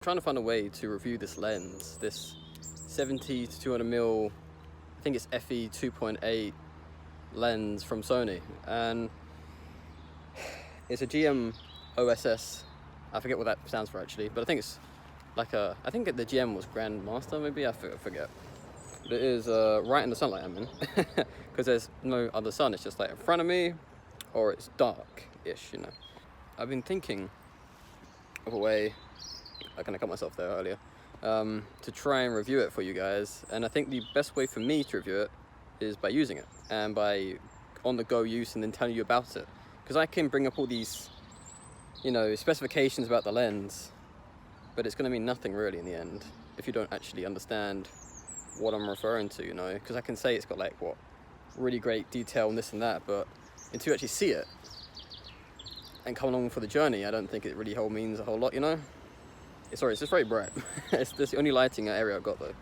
Trying to find a way to review this lens, this 70 to 200mm, I think it's FE 2.8 lens from Sony, and it's a GM OSS. I forget what that stands for actually, but I think it's like I think the GM was Grandmaster maybe, I forget. But it is right in the sunlight I'm in, because there's no other sun, it's just like in front of me, or it's dark-ish, you know. I've been thinking of a way, I kind of cut myself there earlier, to try and review it for you guys, and I think the best way for me to review it is by using it, and by on-the-go use and then telling you about it, because I can bring up all these, you know, specifications about the lens, but it's going to mean nothing really in the end if you don't actually understand what I'm referring to, you know, because I can say it's got like what really great detail and this and that, but until you actually see it and come along for the journey, I don't think it really means a whole lot, you know. Sorry, it's just very bright. It's the only lighting area I've got though.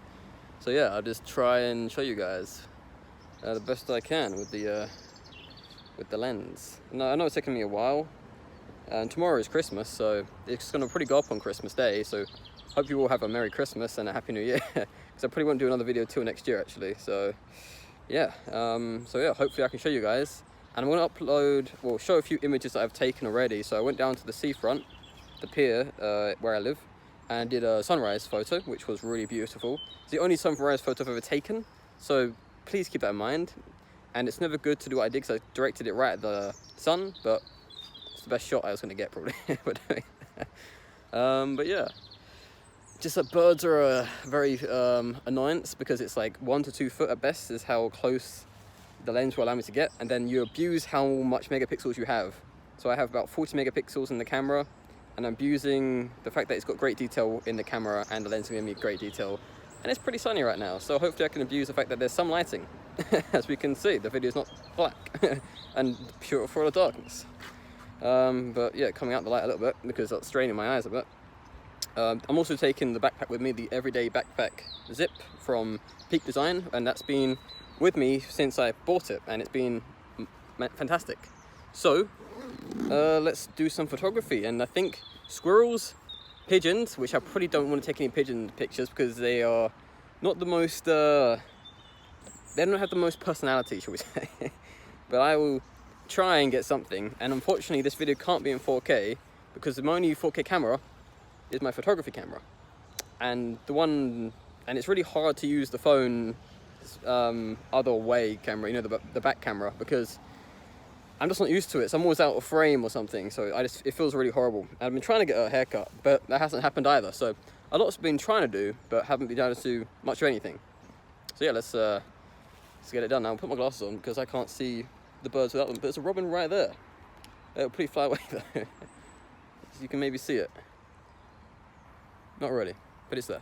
So yeah, I'll just try and show you guys the best I can with the lens. Now, I know it's taking me a while, and tomorrow is Christmas, so it's gonna probably go up on Christmas Day. So hope you all have a Merry Christmas and a Happy New Year, because I probably won't do another video till next year actually. So yeah, hopefully I can show you guys, and I'm gonna upload, well, show a few images that I've taken already. So I went down to the seafront, the pier where I live, and did a sunrise photo, which was really beautiful. It's the only sunrise photo I've ever taken, so please keep that in mind. And it's never good to do what I did, because I directed it right at the sun, but it's the best shot I was going to get probably. But yeah, just that birds are a very annoyance, because it's like 1 to 2 foot at best is how close the lens will allow me to get, and then you abuse how much megapixels you have. So I have about 40 megapixels in the camera, and I'm abusing the fact that it's got great detail in the camera, and the lens is giving me great detail. And it's pretty sunny right now, so hopefully I can abuse the fact that there's some lighting. As we can see, the video is not black and pure for the darkness. But yeah, coming out the light a little bit because that's straining my eyes a bit. I'm also taking the backpack with me, the Everyday Backpack Zip from Peak Design, and that's been with me since I bought it, and it's been fantastic. So let's do some photography, and I think squirrels, pigeons, which I probably don't want to take any pigeon pictures because they are not the most, they don't have the most personality, shall we say. But I will try and get something, and unfortunately this video can't be in 4K because my only 4K camera is my photography camera, and it's really hard to use the phone other way camera, you know, the back camera, because I'm just not used to it. So I'm always out of frame or something, so it feels really horrible. I've been trying to get a haircut, but that hasn't happened either. So a lot's been trying to do, but haven't been able to do much of anything. So yeah, let's get it done now. I'll put my glasses on because I can't see the birds without them, but there's a robin right there. It'll probably fly away though. So you can maybe see it. Not really, but it's there.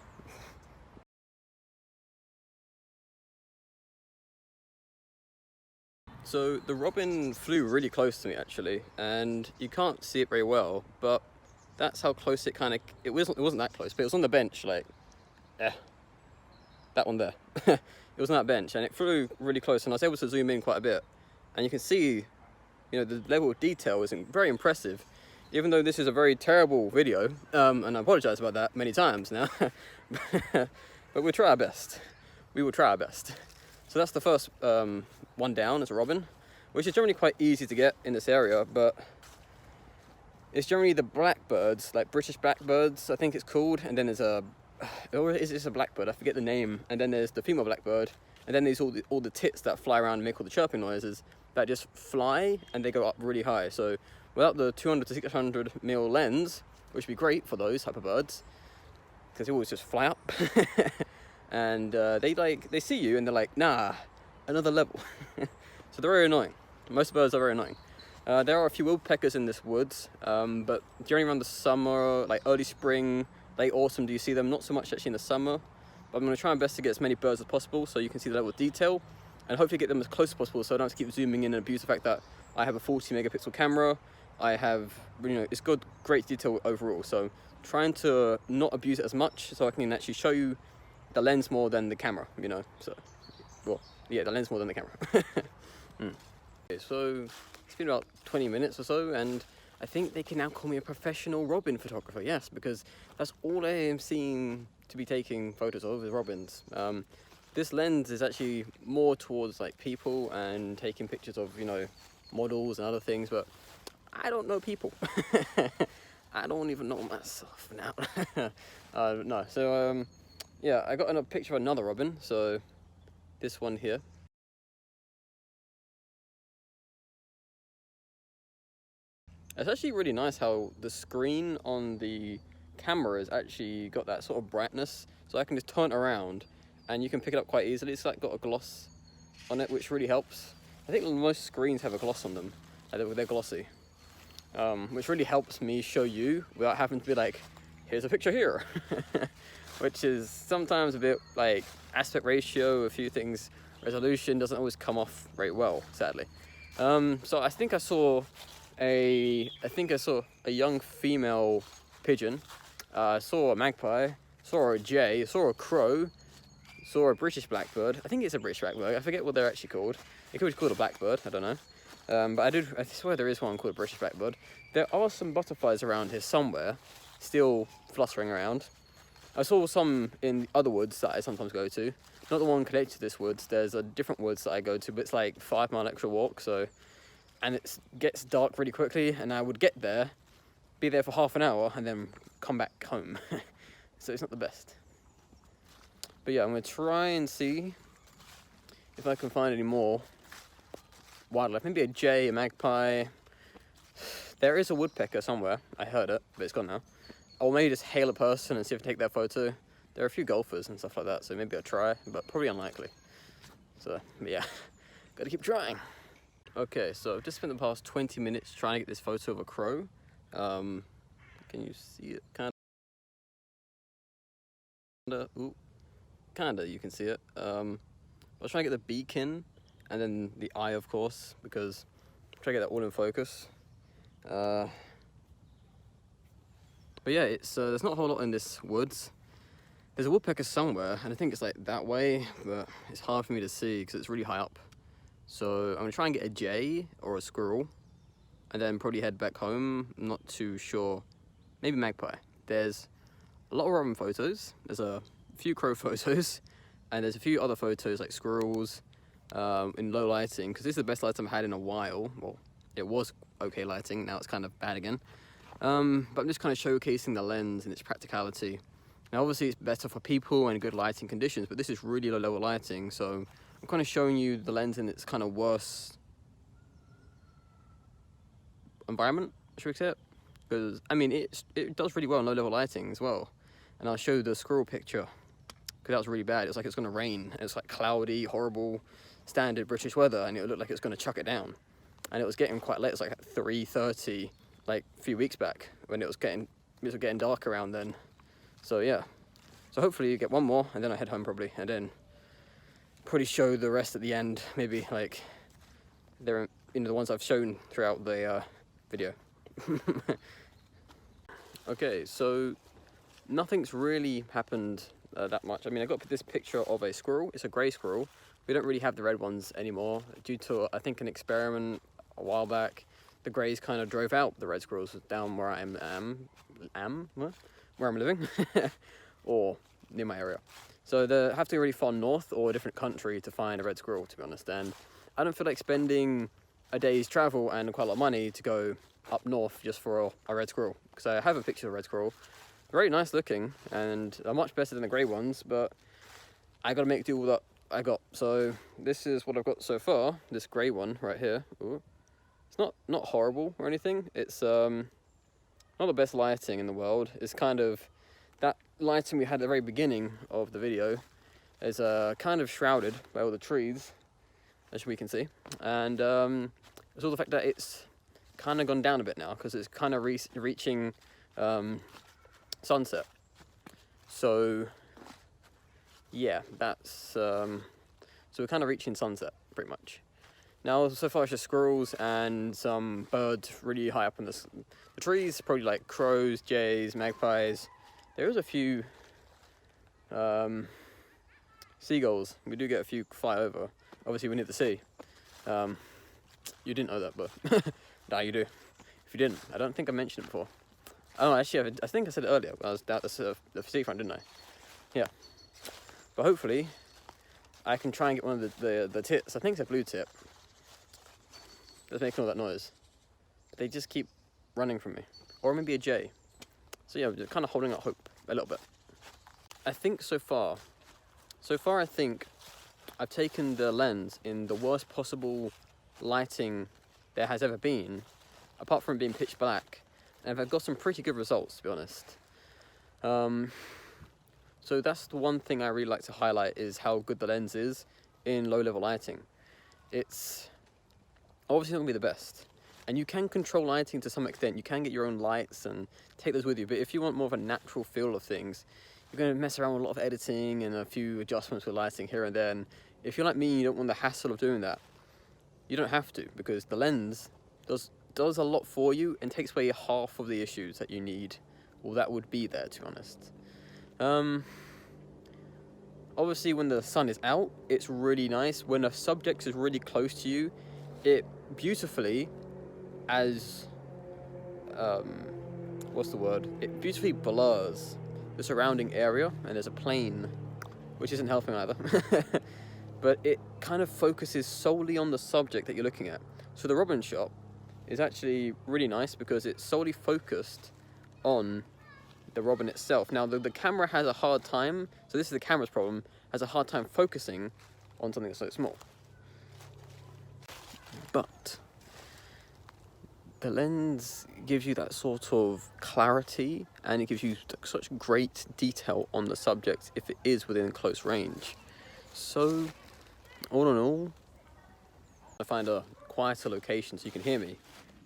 So the robin flew really close to me actually, and you can't see it very well, but that's how close it wasn't that close, but it was on the bench, like, that one there. It was on that bench, and it flew really close, and I was able to zoom in quite a bit, and you can see, you know, the level of detail is very impressive, even though this is a very terrible video, and I apologize about that many times now, but we'll try our best. We will try our best. So that's the first one down, as a robin, which is generally quite easy to get in this area, but it's generally the blackbirds, like British blackbirds, I think it's called, and then there's or is this a blackbird? I forget the name. And then there's the female blackbird, and then there's all the tits that fly around and make all the chirping noises that just fly and they go up really high. So without the 200 to 600mm lens, which would be great for those type of birds, because they always just fly up. And they see you and they're like, nah, another level. So they're very annoying. Most birds are very annoying. There are a few woodpeckers in this woods, but during around the summer, like early spring, late autumn, do you see them? Not so much actually in the summer, but I'm going to try my best to get as many birds as possible so you can see the level of detail, and hopefully get them as close as possible so I don't have to keep zooming in and abuse the fact that I have a 40 megapixel camera. I have, you know, it's got great detail overall, so trying to not abuse it as much so I can actually show you the lens more than the camera, you know. So, well, yeah, the lens more than the camera. Okay, so it's been about 20 minutes or so, and I think they can now call me a professional robin photographer, yes, because that's all I am seeing to be taking photos of is robins. This lens is actually more towards like people and taking pictures of, you know, models and other things, but I don't know people. I don't even know myself now. No, so yeah, I got a picture of another robin, so this one here. It's actually really nice how the screen on the camera has actually got that sort of brightness, so I can just turn it around and you can pick it up quite easily. It's like got a gloss on it, which really helps. I think most screens have a gloss on them, they're glossy, which really helps me show you without having to be like, here's a picture here. Which is sometimes a bit like aspect ratio, a few things, resolution doesn't always come off very well, sadly. So I think I saw a young female pigeon, saw a magpie, saw a jay, saw a crow, saw a British blackbird. I think it's a British blackbird. I forget what they're actually called. It could be called a blackbird, I don't know. But I swear there is one called a British blackbird. There are some butterflies around here somewhere, still fluttering around. I saw some in other woods that I sometimes go to. Not the one connected to this woods. There's a different woods that I go to, but it's like 5 mile extra walk. So, and it gets dark really quickly, and I would get there, be there for half an hour, and then come back home. So it's not the best. But yeah, I'm gonna try and see if I can find any more wildlife. Maybe a jay, a magpie. There is a woodpecker somewhere. I heard it, but it's gone now. Or maybe just hail a person and see if I take their photo. There are a few golfers and stuff like that, so maybe I'll try, but probably unlikely. So, but yeah, gotta keep trying. Okay, so I've just spent the past 20 minutes trying to get this photo of a crow. Can you see it? Kinda, you can see it. I was trying to get the beak in, and then the eye, of course, because I'm trying to get that all in focus. But yeah, it's there's not a whole lot in this woods. There's a woodpecker somewhere, and I think it's like that way, but it's hard for me to see because it's really high up. So I'm gonna try and get a jay or a squirrel, and then probably head back home. I'm not too sure. Maybe magpie. There's a lot of robin photos. There's a few crow photos, and there's a few other photos like squirrels in low lighting, because this is the best lighting I've had in a while. Well, it was okay lighting, now it's kind of bad again. But I'm just kind of showcasing the lens and its practicality. Now obviously it's better for people and good lighting conditions, but this is really low level lighting, so I'm kind of showing you the lens in its kind of worse environment, should we say it? Because I mean it does really well in low level lighting as well. And I'll show the squirrel picture, because that was really bad. It's like it's going to rain, and it's like cloudy, horrible, standard British weather, and it looked like it's going to chuck it down. And it was getting quite late. It's like 3:30, like a few weeks back, when it was getting dark around then. So yeah, so hopefully you get one more, and then I head home probably, and then probably show the rest at the end. Maybe like they're, you know, the ones I've shown throughout the video. Okay, so nothing's really happened that much. I mean, I got this picture of a squirrel. It's a grey squirrel. We don't really have the red ones anymore due to, I think, an experiment a while back. The greys kind of drove out the red squirrels down where I where I'm living, or near my area. So they have to go really far north or a different country to find a red squirrel, to be honest. And I don't feel like spending a day's travel and quite a lot of money to go up north just for a red squirrel, because I have a picture of a red squirrel. Very nice looking and are much better than the grey ones, but I gotta make do with what I got. So this is what I've got so far, this grey one right here. Ooh. It's not horrible or anything. It's not the best lighting in the world. It's kind of, that lighting we had at the very beginning of the video is kind of shrouded by all the trees, as we can see. And it's all the fact that it's kind of gone down a bit now, because it's kind of reaching sunset. So yeah, that's so we're kind of reaching sunset pretty much. Now so far it's just squirrels and some birds really high up in the trees, probably like crows, jays, magpies. There is a few seagulls. We do get a few fly over. Obviously we're near the sea. You didn't know that, but nah, you do. you didn't. I don't think I mentioned it before. Oh, actually, I think I said it earlier. I was down the seafront, didn't I? Yeah. But hopefully, I can try and get one of the tits. I think it's a blue tip. That's making all that noise. But they just keep running from me. Or maybe a J. So yeah, just kind of holding out hope a little bit. I think so far I think I've taken the lens in the worst possible lighting there has ever been, apart from being pitch black, and I've got some pretty good results, to be honest. So that's the one thing I really like to highlight, is how good the lens is in low level lighting. It's obviously not gonna be the best, and you can control lighting to some extent. You can get your own lights and take those with you, but if you want more of a natural feel of things, you're going to mess around with a lot of editing and a few adjustments with lighting here and there. And if you're like me, you don't want the hassle of doing that, you don't have to, because the lens does a lot for you and takes away half of the issues that you need, or that would be there, to be honest. Obviously when the sun is out, it's really nice. When a subject is really close to you, it beautifully, it beautifully blurs the surrounding area, and there's a plane, which isn't helping either. But it kind of focuses solely on the subject that you're looking at. So the robin shot is actually really nice because it's solely focused on the robin itself. Now the camera has a hard time, so this is the camera's problem, has a hard time focusing on something that's so small. But the lens gives you that sort of clarity, and it gives you such great detail on the subject if it is within close range. So all in all, I find a quieter location so you can hear me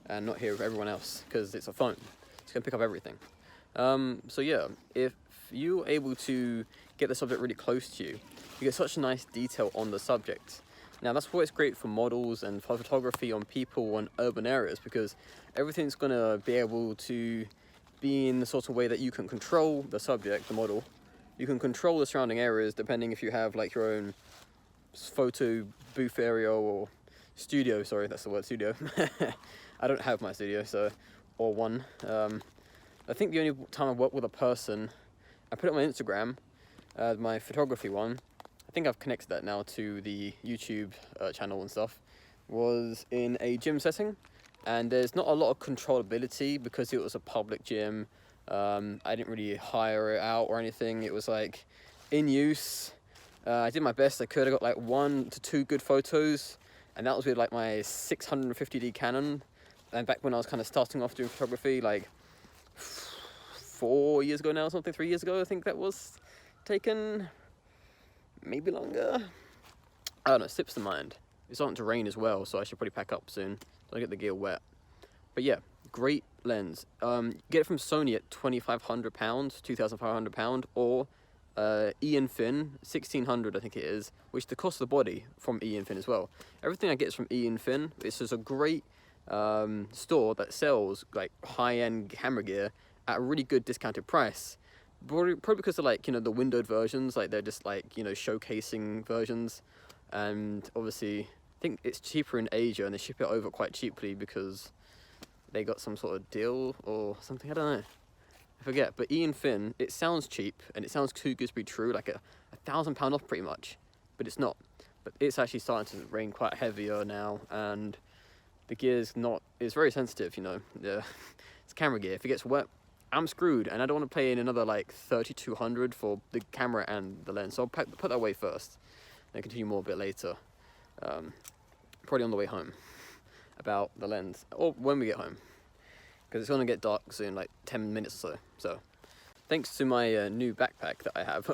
and not hear everyone else, because it's a phone, it's going to pick up everything. So yeah, if you're able to get the subject really close to you, you get such a nice detail on the subject. Now that's why it's great for models and for photography on people in urban areas, because everything's going to be able to be in the sort of way that you can control the subject, the model. You can control the surrounding areas depending if you have like your own photo booth area or studio. Sorry, that's the word, studio. I don't have my studio, or one. I think the only time I work with a person, I put it on my Instagram, my photography one, I think I've connected that now to the YouTube channel and stuff, was in a gym setting, and there's not a lot of controllability because it was a public gym. I didn't really hire it out or anything. It was like in use. I did my best I could. I got like 1 to 2 good photos, and that was with like my 650D Canon. And back when I was kind of starting off doing photography, like 4 years ago now, something, 3 years ago, I think that was taken. Maybe longer. I don't know, slips the mind. It's starting to rain as well, so I should probably pack up soon. Don't get the gear wet. But yeah, great lens. Get it from Sony at £2,500, £2,500, or Ian Finn, 1600 I think it is, which the cost of the body from Ian Finn as well. Everything I get is from Ian Finn. It's just a great store that sells like high-end camera gear at a really good discounted price. Probably because of like, you know, the windowed versions, like they're just like, you know, showcasing versions. And obviously I think it's cheaper in Asia, and they ship it over quite cheaply because they got some sort of deal or something, I don't know, I forget. But Ian Finn, it sounds cheap and it sounds too good to be true, like £1,000 off pretty much, but it's not. But it's actually starting to rain quite heavier now, and the gear's not, it's very sensitive, you know. It's camera gear. If it gets wet, I'm screwed, and I don't want to pay in another like 3,200 for the camera and the lens. So I'll put that away first, and continue more a bit later. Probably on the way home about the lens, or when we get home, because it's going to get dark soon, like 10 minutes or so. So thanks to my new backpack that I have,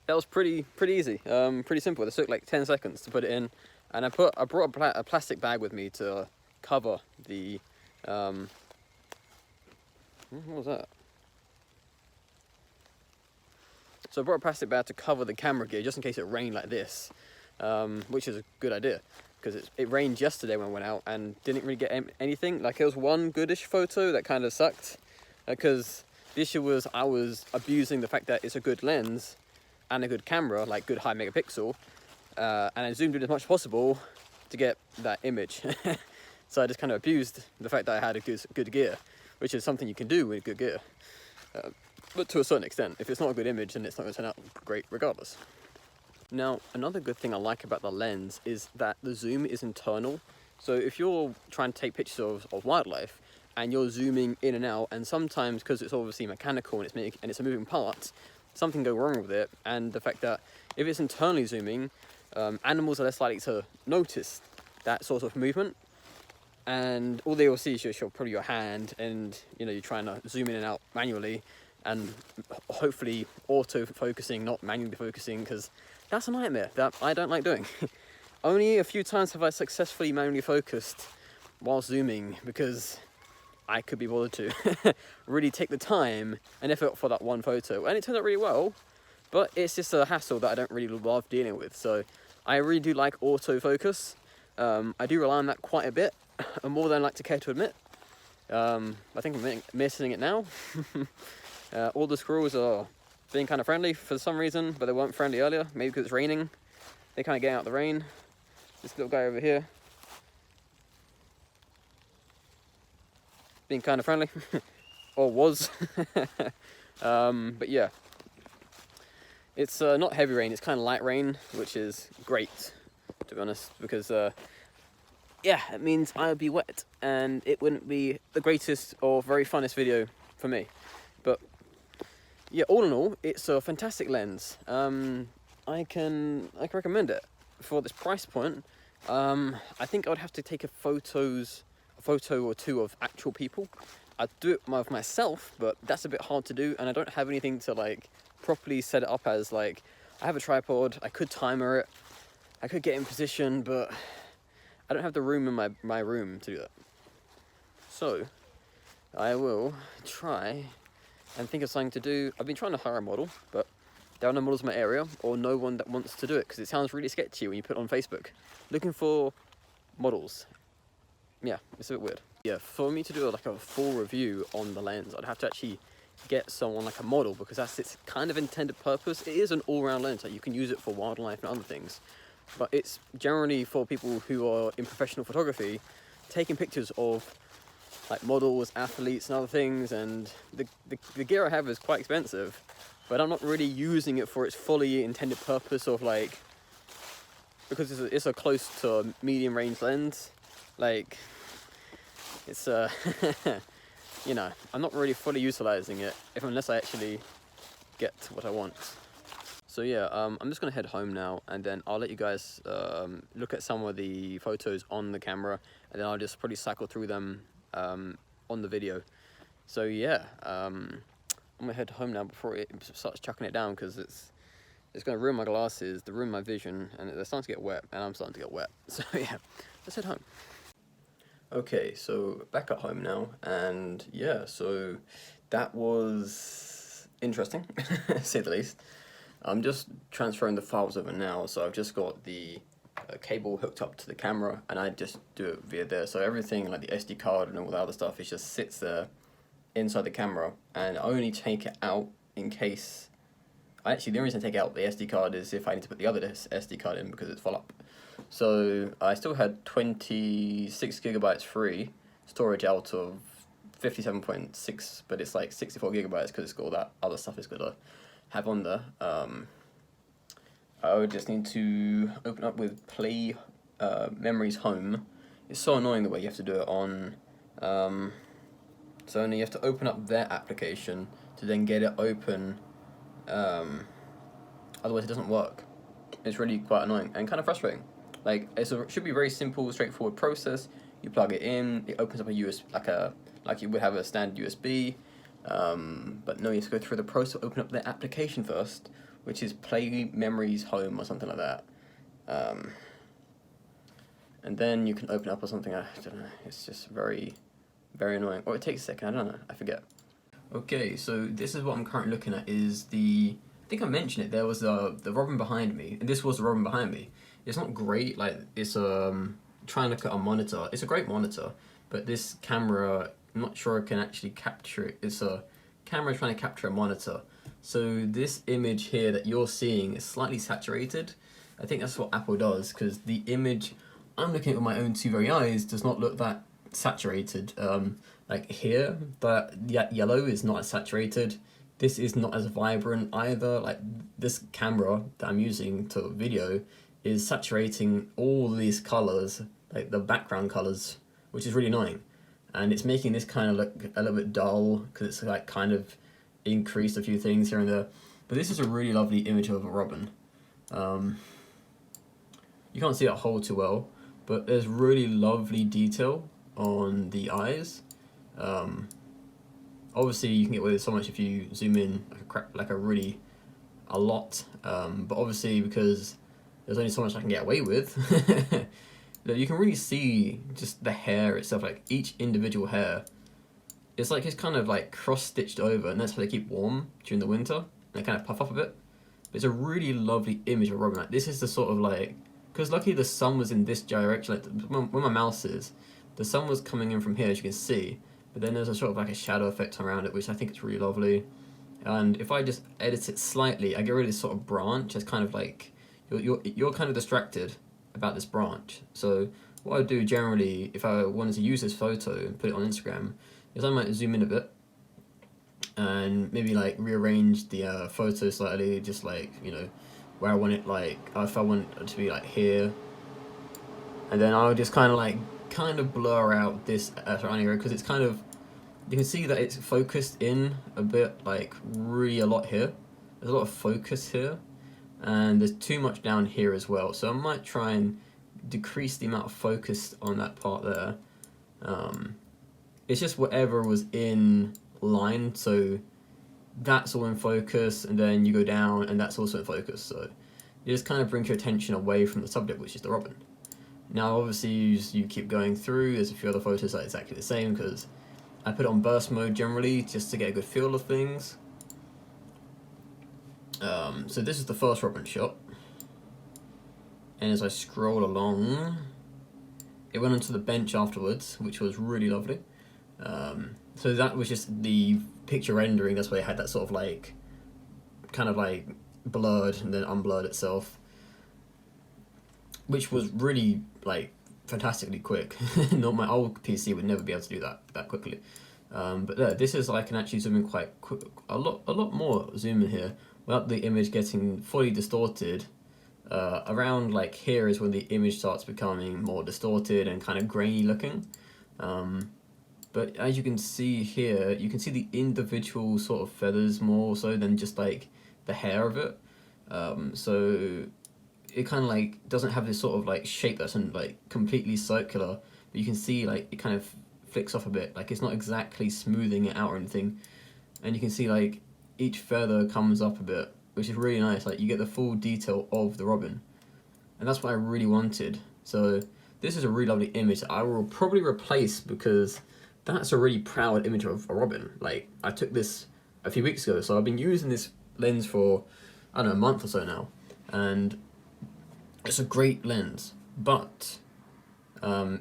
that was pretty easy, pretty simple. It took like 10 seconds to put it in, and I brought a plastic bag with me to cover the what was that? So I brought a plastic bag to cover the camera gear just in case it rained like this, which is a good idea, because it rained yesterday when I went out and didn't really get anything. Like, it was one goodish photo that kind of sucked, because the issue was I was abusing the fact that it's a good lens and a good camera, like good high megapixel, and I zoomed in as much as possible to get that image. So I just kind of abused the fact that I had a good gear, which is something you can do with good gear. But to a certain extent, if it's not a good image, then it's not going to turn out great regardless. Now, another good thing I like about the lens is that the zoom is internal. So if you're trying to take pictures of wildlife and you're zooming in and out, and sometimes because it's obviously mechanical and it's a moving part, something go wrong with it, and the fact that if it's internally zooming, animals are less likely to notice that sort of movement, and all they will see is probably your hand, and you're trying to zoom in and out manually, and hopefully auto-focusing, not manually focusing, because that's a nightmare that I don't like doing. Only a few times have I successfully manually focused while zooming, because I could be bothered to really take the time and effort for that one photo, and it turned out really well, but it's just a hassle that I don't really love dealing with. So I really do like autofocus. I do rely on that quite a bit, more than I like to care to admit. I think I'm missing it now. All the squirrels are being kind of friendly for some reason, but they weren't friendly earlier, maybe because it's raining. They kind of get out of the rain. This little guy over here, being kind of friendly, or was. But yeah, it's not heavy rain, it's kind of light rain, which is great, to be honest, because yeah, it means I would be wet, and it wouldn't be the greatest or very funnest video for me. But yeah, all in all, it's a fantastic lens. I can recommend it for this price point. I think I would have to take a photo or two of actual people. I'd do it with myself, but that's a bit hard to do, and I don't have anything to like properly set it up as. Like, I have a tripod, I could timer it, I could get in position, but I don't have the room in my room to do that. So I will try and think of something to do. I've been trying to hire a model, but there are no models in my area, or no one that wants to do it, because it sounds really sketchy when you put it on Facebook. Looking for models. Yeah, it's a bit weird. Yeah, for me to do like a full review on the lens, I'd have to actually get someone like a model, because that's its kind of intended purpose. It is an all-round lens, like you can use it for wildlife and other things, but it's generally for people who are in professional photography, taking pictures of like models, athletes and other things, and the gear I have is quite expensive, but I'm not really using it for its fully intended purpose of like, because it's a close to medium range lens, like it's you know, I'm not really fully utilizing it unless I actually get what I want. So yeah, I'm just gonna head home now, and then I'll let you guys look at some of the photos on the camera, and then I'll just probably cycle through them on the video. So yeah, I'm gonna head home now before it starts chucking it down, because it's gonna ruin my glasses, ruin my vision, and they're starting to get wet, and I'm starting to get wet. So yeah, let's head home. Okay, so back at home now, and yeah, so that was interesting, to say the least. I'm just transferring the files over now, so I've just got the cable hooked up to the camera, and I just do it via there. So everything like the SD card and all the other stuff, it just sits there inside the camera, and I only take it out in case. Actually, the only reason I take out the SD card is if I need to put the other SD card in, because it's full up. So I still had 26 gigabytes free storage out of 57.6, but it's like 64 gigabytes because it's got all that other stuff it's got to have on there. I would just need to open up with Play Memories Home. It's so annoying the way you have to do it on Sony. You have to open up their application to then get it open. Otherwise it doesn't work. It's really quite annoying and kind of frustrating. Like, it should be a very simple, straightforward process. You plug it in, it opens up a USB, like you would have a standard USB. But no, you have to go through the process of open up their application first, which is Play Memories Home or something like that. And then you can open up or something. I don't know. It's just very, very annoying. Or it takes a second. I don't know. I forget. Okay, so this is what I'm currently looking at. Is the, I think I mentioned it. There was the robin behind me, and this was the robin behind me. It's not great. Like, it's trying to look at a monitor. It's a great monitor, but this camera, I'm not sure it can actually capture it. It's a camera trying to capture a monitor. So this image here that you're seeing is slightly saturated. I think that's what Apple does, because the image I'm looking at with my own two very eyes does not look that saturated. Like here, that yellow is not as saturated. This is not as vibrant either. Like this camera that I'm using to video is saturating all these colors, like the background colors, which is really annoying. And it's making this kind of look a little bit dull because it's like kind of increased a few things here and there. But this is a really lovely image of a robin. You can't see that hole too well, but there's really lovely detail on the eyes. Obviously you can get away with so much if you zoom in like a lot, but obviously because there's only so much I can get away with, you can really see just the hair itself, like each individual hair. It's like it's kind of like cross-stitched over, and that's how they keep warm during the winter, and they kind of puff up a bit. But it's a really lovely image of a robin. Like, this is the sort of like, because luckily the sun was in this direction, like where my mouse is, the sun was coming in from here, as you can see, but then there's a sort of like a shadow effect around it, which I think is really lovely. And if I just edit it slightly, I get rid of this sort of branch. It's kind of like, you're kind of distracted about this branch. So what I would do generally, if I wanted to use this photo and put it on Instagram, is I might zoom in a bit and maybe like rearrange the photo slightly, just like, you know, where I want it, like if I want it to be like here, and then I'll just kind of blur out this surrounding area, because it's kind of, you can see that it's focused in a bit, like really a lot here. There's a lot of focus here, and there's too much down here as well. So I might try and decrease the amount of focus on that part there. It's just whatever was in line, so that's all in focus, and then you go down and that's also in focus. So it just kind of brings your attention away from the subject, which is the robin. Now obviously you keep going through, there's a few other photos that are exactly the same, because I put it on burst mode generally just to get a good feel of things. So this is the first robin shot, and as I scroll along, it went onto the bench afterwards, which was really lovely. So that was just the picture rendering. That's why it had that sort of like, kind of like blurred and then unblurred itself, which was really like fantastically quick. Not my old PC would never be able to do that quickly. But yeah, this is, I can actually zoom in quite quick, a lot more zoom in here without the image getting fully distorted. Around like here is when the image starts becoming more distorted and kind of grainy looking. But as you can see here, you can see the individual sort of feathers more so than just like the hair of it. So it kind of like doesn't have this sort of like shape that's like completely circular, but you can see like it kind of flicks off a bit, like it's not exactly smoothing it out or anything. And you can see like each feather comes up a bit, which is really nice. Like you get the full detail of the robin, and that's what I really wanted. So this is a really lovely image that I will probably replace, because that's a really proud image of a robin. Like I took this a few weeks ago, so I've been using this lens for, I don't know, a month or so now, and it's a great lens, but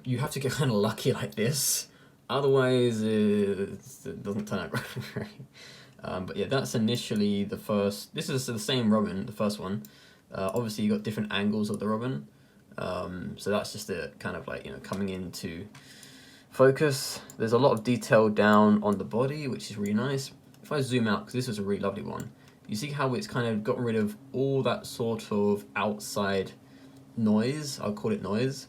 you have to get kind of lucky like this, otherwise it doesn't turn out great. But yeah, that's initially the first. This is the same robin, the first one. Obviously you got different angles of the robin, so that's just it, kind of like, you know, coming into focus. There's a lot of detail down on the body, which is really nice. If I zoom out, because this was a really lovely one, you see how it's kind of gotten rid of all that sort of outside noise, I'll call it noise,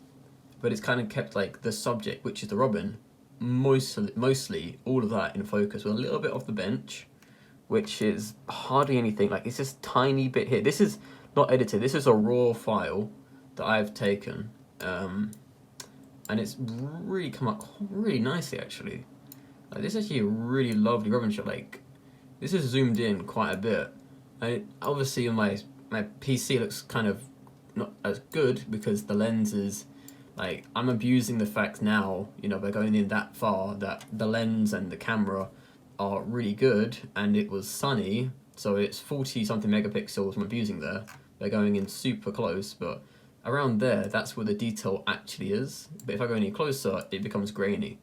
but it's kind of kept like the subject, which is the robin, mostly all of that in focus, with a little bit off the bench, which is hardly anything. Like it's just tiny bit here. This is not edited, this is a raw file that I've taken, and it's really come up really nicely actually. Like this is actually a really lovely robin shot. Like this is zoomed in quite a bit, and obviously on my PC looks kind of not as good, because the lens is like, I'm abusing the fact now, you know, by going in that far, that the lens and the camera are really good, and it was sunny, so it's 40 something megapixels I'm abusing there. They're going in super close, but around there, that's where the detail actually is. But if I go any closer, it becomes grainy.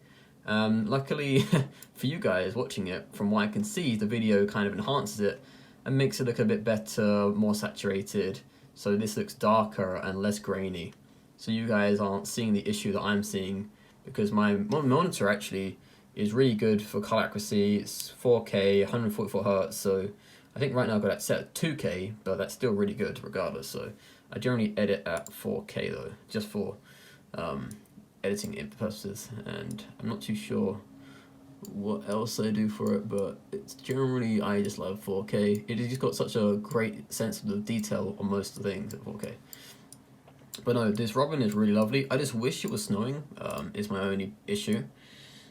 Luckily for you guys watching it, from what I can see, the video kind of enhances it and makes it look a bit better, more saturated, so this looks darker and less grainy. so you guys aren't seeing the issue that I'm seeing, because my monitor actually is really good for color accuracy. It's 4K, 144 Hz, so I think right now I've got it set at 2K, but that's still really good regardless. So I generally edit at 4K though, just for editing purposes, and I'm not too sure what else I do for it, but it's generally, I just love 4K. It has just got such a great sense of the detail on most of the things at 4K. But no, this robin is really lovely. I just wish it was snowing, is my only issue.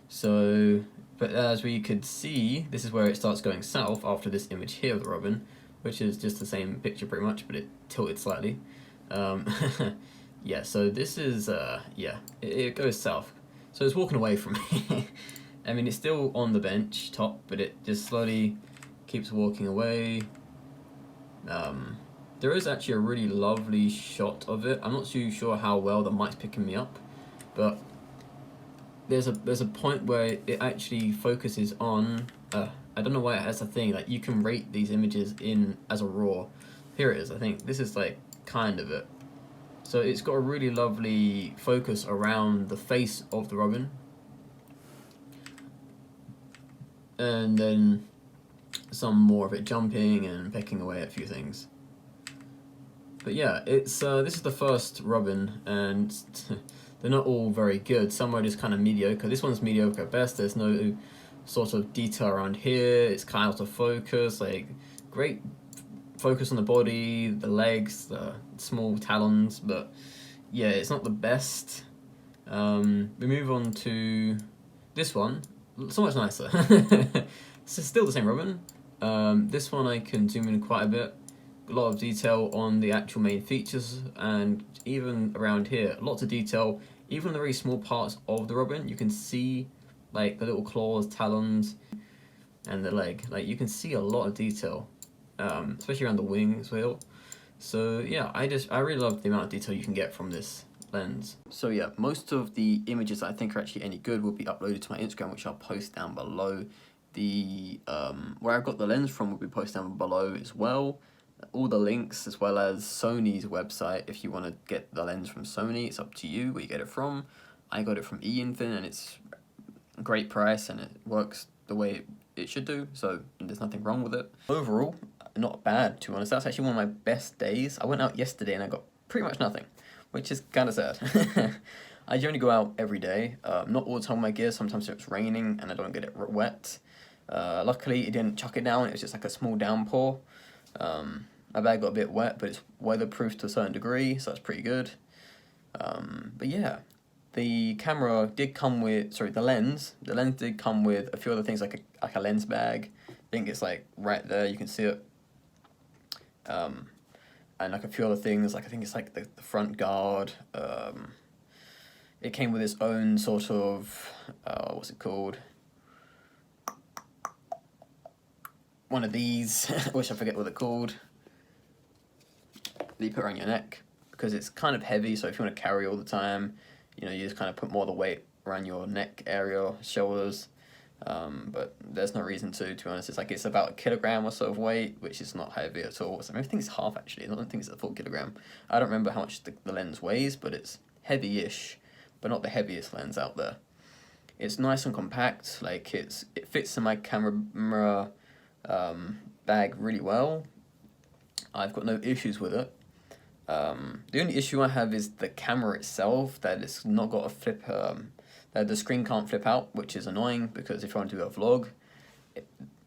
So, but as we could see, this is where it starts going south after this image here of the robin, which is just the same picture pretty much, but it tilted slightly. Yeah, so this is, yeah, it goes south. So it's walking away from me. I mean, it's still on the bench top, but it just slowly keeps walking away. There is actually a really lovely shot of it. I'm not too sure how well the mic's picking me up, but there's a point where it actually focuses on, I don't know why it has a thing, like you can rate these images in as a RAW. Here it is, I think. This is like kind of it. So it's got a really lovely focus around the face of the robin. And then some more of it jumping and pecking away at a few things. But yeah, it's this is the first robin, and they're not all very good. Some are just kind of mediocre. This one's mediocre at best. There's no sort of detail around here. It's kind of out of focus. Like, great focus on the body, the legs, the small talons, but yeah, it's not the best. We move on to this one. So much nicer. It's still the same robin. This one I can zoom in quite a bit. A lot of detail on the actual main features, and even around here, lots of detail. Even in the very small parts of the robin, you can see like the little claws, talons, and the leg. Like, you can see a lot of detail, especially around the wings wheel. So yeah, I really love the amount of detail you can get from this lens. So yeah, most of the images I think are actually any good will be uploaded to my Instagram, which I'll post down below. The where I got the lens from will be posted down below as well. All the links, as well as Sony's website. If you want to get the lens from Sony, it's up to you where you get it from. I got it from eInfin, and it's a great price, and it works the way it should do, so there's nothing wrong with it. Overall, not bad, to be honest. That's actually one of my best days. I went out yesterday and I got pretty much nothing, which is kind of sad. I generally go out every day, not all the time with my gear. Sometimes it's raining and I don't get it wet. Luckily, it didn't chuck it down. It was just like a small downpour. My bag got a bit wet, but it's weatherproof to a certain degree, so that's pretty good. But yeah, the camera did come with, sorry, the lens did come with a few other things, like a lens bag. I think it's like right there, you can see it. And like a few other things, like I think it's like the front guard. It came with its own sort of, what's it called? One of these, which I forget what they're called. That you put around your neck, because it's kind of heavy, so if you want to carry all the time, you know, you just kind of put more of the weight around your neck area, shoulders. But there's no reason to be honest. It's like, it's about 1 kilogram or so of weight, which is not heavy at all. So I think it's half, actually. I don't think it's a full kilogram. I don't remember how much the lens weighs, but it's heavy-ish, but not the heaviest lens out there. It's nice and compact. Like, it fits in my camera bag really well. I've got no issues with it. The only issue I have is the camera itself, that it's not got a flip, that the screen can't flip out, which is annoying, because if I want to do a vlog,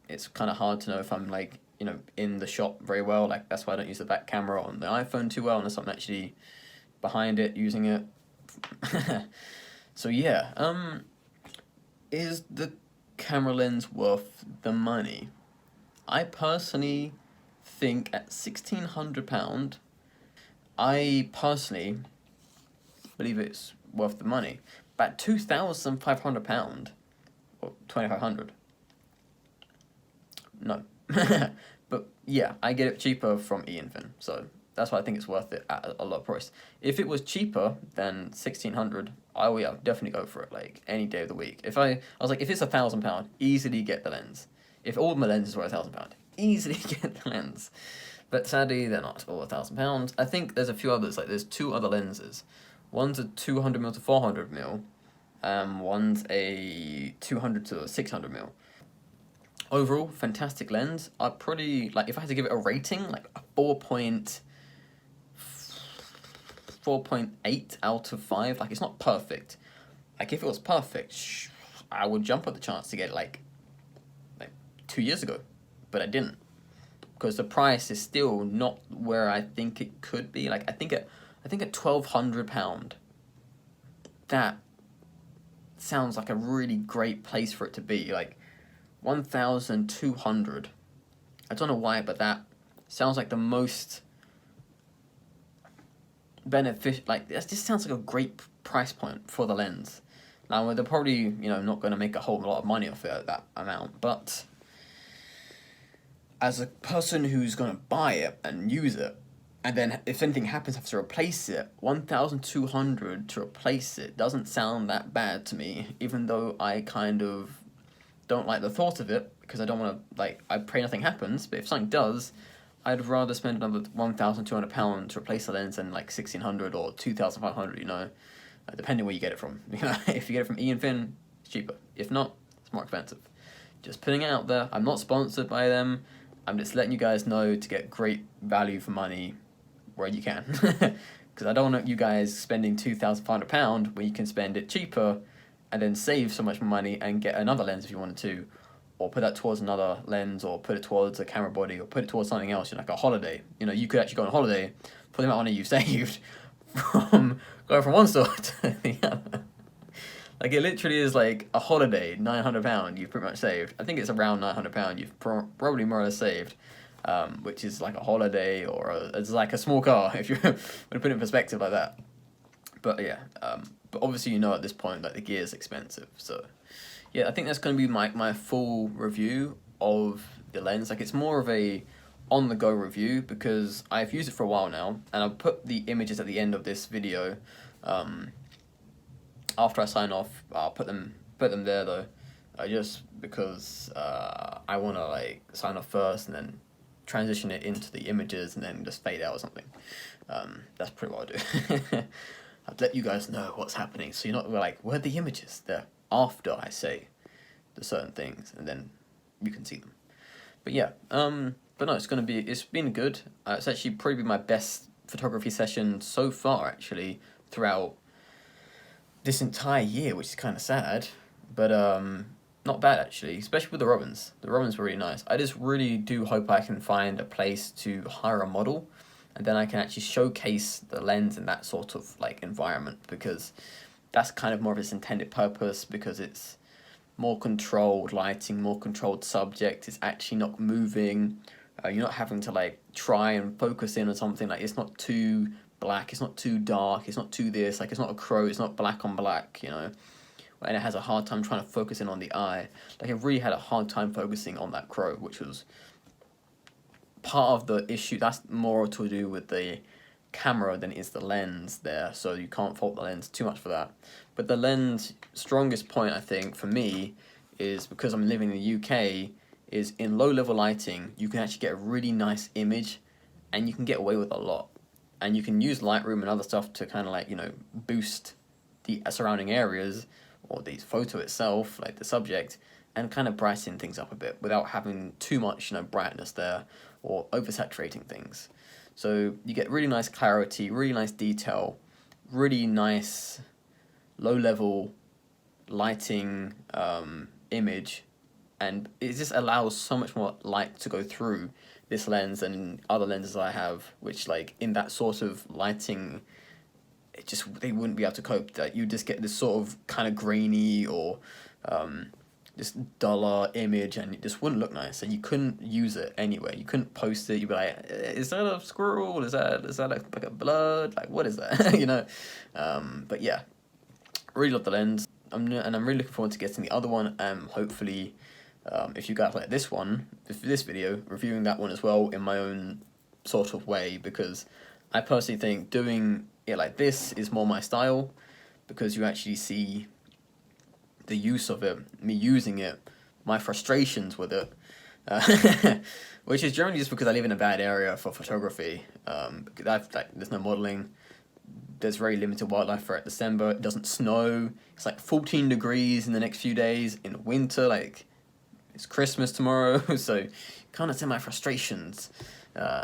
it's kind of hard to know if I'm, like, you know, in the shot very well. Like, that's why I don't use the back camera on the iPhone too well, unless I'm actually behind it using it. So yeah, is the camera lens worth the money? I personally think at £1,600, I personally believe it's worth the money. But £2,500 or £2,500, no. But yeah, I get it cheaper from eInfin, so that's why I think it's worth it at a low price. If it was cheaper than £1,600, I would definitely go for it, like, any day of the week. I was like, if it's £1,000, easily get the lens. If all my lenses were £1,000, easily get the lens. But sadly, they're not all £1,000. I think there's a few others, like there's 2 other lenses. One's a 200mm to 400mm, one's a 200 to 600mm. Overall, fantastic lens. I'd probably, like, if I had to give it a rating, like a 4.8 out of 5. Like, it's not perfect. Like, if it was perfect, I would jump at the chance to get it like 2 years ago, but I didn't, because the price is still not where I think it could be. Like, I think at £1,200, that sounds like a really great place for it to be. Like, 1,200. I don't know why, but that sounds like the most beneficial. Like, that just sounds like a great price point for the lens. Now, they're probably, you know, not going to make a whole lot of money off it at that amount, but as a person who's going to buy it and use it, and then if anything happens, I have to replace it, 1,200 to replace it doesn't sound that bad to me, even though I kind of don't like the thought of it, because I don't want to, like, I pray nothing happens, but if something does, I'd rather spend another £1,200 to replace the lens than like 1,600 or 2,500, you know, depending where you get it from. You know, if you get it from Ian Finn, it's cheaper. If not, it's more expensive. Just putting it out there. I'm not sponsored by them. I'm just letting you guys know to get great value for money where you can. Because I don't want you guys spending £2,500 when you can spend it cheaper and then save so much more money and get another lens if you wanted to, or put that towards another lens, or put it towards a camera body, or put it towards something else, you know, like a holiday. You know, you could actually go on a holiday, put the amount of money you saved from going from one store to the other. Like, it literally is like a holiday, £900 you've pretty much saved. I think it's around £900 you've probably more or less saved, which is like a holiday, or it's like a small car, if you're going to put it in perspective like that. But yeah, but obviously, you know, at this point, like, the gear is expensive. So yeah, I think that's going to be my full review of the lens. Like, it's more of a on-the-go review, because I've used it for a while now, and I'll put the images at the end of this video. After I sign off, I'll put them there though, just because I want to, like, sign off first and then transition it into the images and then just fade out or something. That's pretty what I do. I'd let you guys know what's happening, so you're not like, where are the images? They're after I say the certain things, and then you can see them. But yeah, but no, it's been good. It's actually probably my best photography session so far, actually, throughout this entire year, which is kind of sad, but not bad actually, especially with the Robins. The Robins were really nice. I just really do hope I can find a place to hire a model, and then I can actually showcase the lens in that sort of, like, environment, because that's kind of more of its intended purpose, because it's more controlled lighting, more controlled subject. It's actually not moving. You're not having to, like, try and focus in on something. Like, it's not too black, it's not too dark, it's not too this, like, it's not a crow, it's not black on black, you know, and it has a hard time trying to focus in on the eye. Like, it really had a hard time focusing on that crow, which was part of the issue. That's more to do with the camera than it is the lens there, so you can't fault the lens too much for that. But the lens strongest point, I think, for me, is because I'm living in the UK, is in low level lighting, you can actually get a really nice image, and you can get away with a lot. And you can use Lightroom and other stuff to kind of, like, you know, boost the surrounding areas, or the photo itself, like the subject, and kind of brighten things up a bit without having too much, you know, brightness there, or oversaturating things. So you get really nice clarity, really nice detail, really nice low-level lighting image, and it just allows so much more light to go through this lens than other lenses I have, which, like, in that sort of lighting, they wouldn't be able to cope. That you just get this sort of kind of grainy or this duller image, and it just wouldn't look nice, and you couldn't use it anywhere. You couldn't post it. You'd be like, is that a squirrel? Is that like a blood? Like, what is that? You know. But yeah, really love the lens. I'm really looking forward to getting the other one. Hopefully, if you guys like this video, reviewing that one as well in my own sort of way, because I personally think doing it like this is more my style, because you actually see the use of it, me using it, my frustrations with it, which is generally just because I live in a bad area for photography. There's no modeling, there's very limited wildlife throughout December. It doesn't snow. It's like 14 degrees in the next few days in winter. Like, it's Christmas tomorrow, so kind of see my frustrations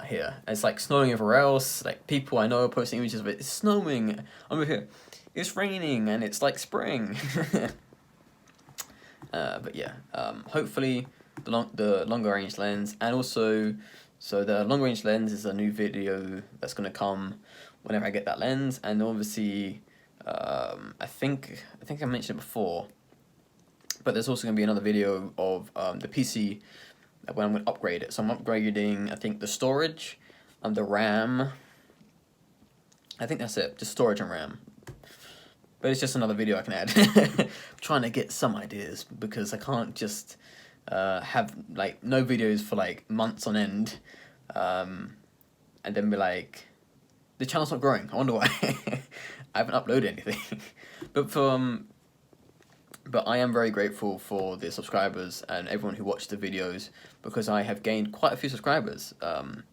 here. It's like snowing everywhere else. Like, people I know are posting images of it. It's snowing. I'm over here. It's raining and it's like spring. But yeah, hopefully the longer range lens, and also, so the long range lens is a new video that's gonna come whenever I get that lens, and obviously, I think I mentioned it before, but there's also gonna be another video of the PC when I'm gonna upgrade it. So I'm upgrading, I think, the storage and the RAM. I think that's it, just storage and RAM. But it's just another video I can add. I'm trying to get some ideas because I can't just have like no videos for like months on end, and then be like, the channel's not growing. I wonder why. I haven't uploaded anything. But I am very grateful for the subscribers and everyone who watched the videos, because I have gained quite a few subscribers. And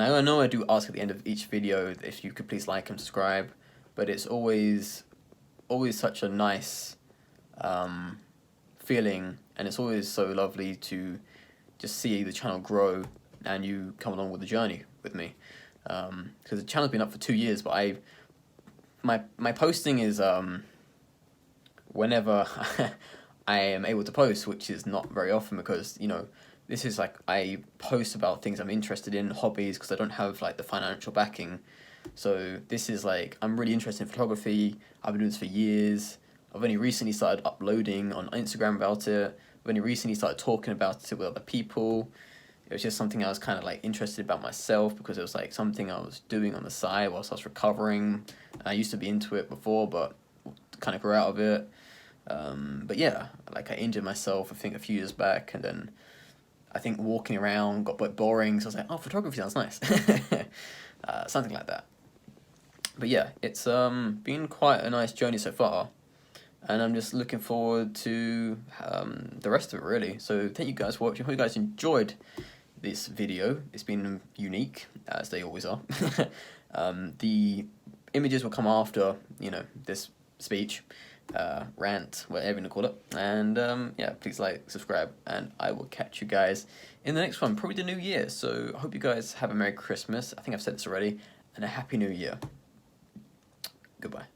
I know I do ask at the end of each video if you could please like and subscribe. But it's always such a nice feeling, and it's always so lovely to just see the channel grow and you come along with the journey with me. Because the channel's been up for 2 years, but my posting is whenever I am able to post, which is not very often, because, you know, this is like, I post about things I'm interested in, hobbies, because I don't have like the financial backing. So this is like, I'm really interested in photography. I've been doing this for years. I've only recently started uploading on Instagram about it. I've only recently started talking about it with other people. It was just something I was kind of like interested about myself, because it was like something I was doing on the side whilst I was recovering. I used to be into it before, but kind of grew out of it. But yeah, like, I injured myself, I think, a few years back, and then I think walking around got a bit boring, so I was like, oh, photography sounds nice. Something like that. But yeah, it's been quite a nice journey so far, and I'm just looking forward to the rest of it, really. So thank you guys for watching. I hope you guys enjoyed this video. It's been unique, as they always are. The images will come after, you know, this speech, rant, whatever you call it. And yeah, please like, subscribe, and I will catch you guys in the next one, probably the new year. So I hope you guys have a Merry Christmas. I think I've said this already, and a Happy New Year. Goodbye.